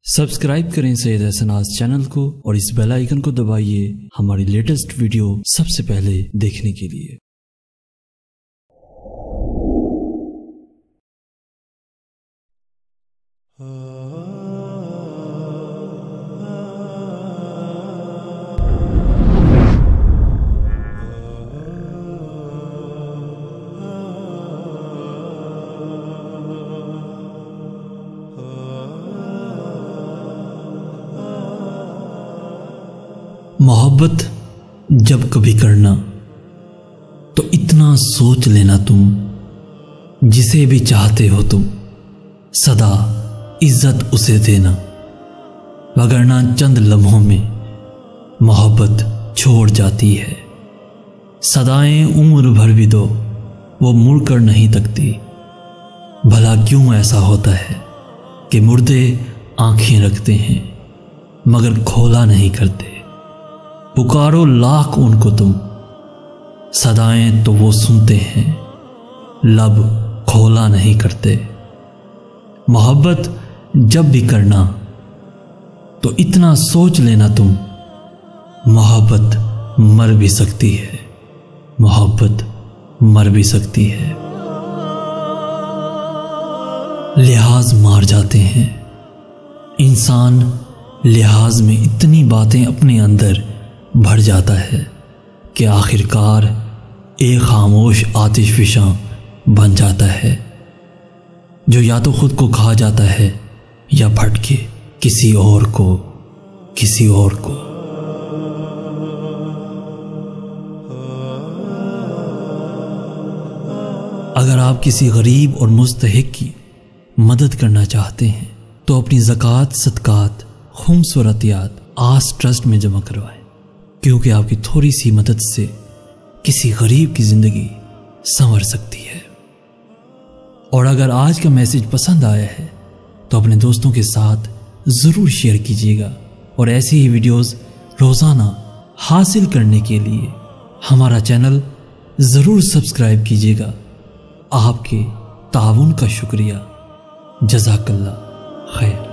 Subscribe کریں سید احسناز channel کو اور اس بیل آئیکن کو دبائیے ہماری لیٹسٹ ویڈیو سب سے پہلے دیکھنے کے لیے۔ محبت جب کبھی کرنا تو اتنا سوچ لینا تم، جسے بھی چاہتے ہو تم سدا عزت اسے دینا، وگرنہ چند لمحوں میں محبت چھوڑ جاتی ہے۔ صدائیں عمر بھر بھی دو وہ مڑ کر نہیں تکتی، بھلا کیوں ایسا ہوتا ہے کہ مردے آنکھیں رکھتے ہیں مگر کھولا نہیں کرتے۔ پکارو لاکھ ان کو تم، صدائیں تو وہ سنتے ہیں لب کھولا نہیں کرتے۔ محبت جب بھی کرنا تو اتنا سوچ لینا تم، محبت مر بھی سکتی ہے، محبت مر بھی سکتی ہے۔ لحاظ مار جاتے ہیں انسان، لحاظ میں اتنی باتیں اپنے اندر بھر جاتا ہے کہ آخر کار ایک خاموش آتش فشاں بن جاتا ہے، جو یا تو خود کو کھا جاتا ہے یا پھٹ کے کسی اور کو۔ اگر آپ کسی غریب اور مستحق کی مدد کرنا چاہتے ہیں تو اپنی زکوٰۃ، صدقات، خمس و عطیات آس ٹرسٹ میں جمع کروائیں، کیونکہ آپ کی تھوڑی سی مدد سے کسی غریب کی زندگی سنور سکتی ہے۔ اور اگر آج کا میسج پسند آیا ہے تو اپنے دوستوں کے ساتھ ضرور شیئر کیجیے گا، اور ایسی ہی ویڈیوز روزانہ حاصل کرنے کے لیے ہمارا چینل ضرور سبسکرائب کیجیے گا۔ آپ کے تعاون کا شکریہ، جزاک اللہ خیر۔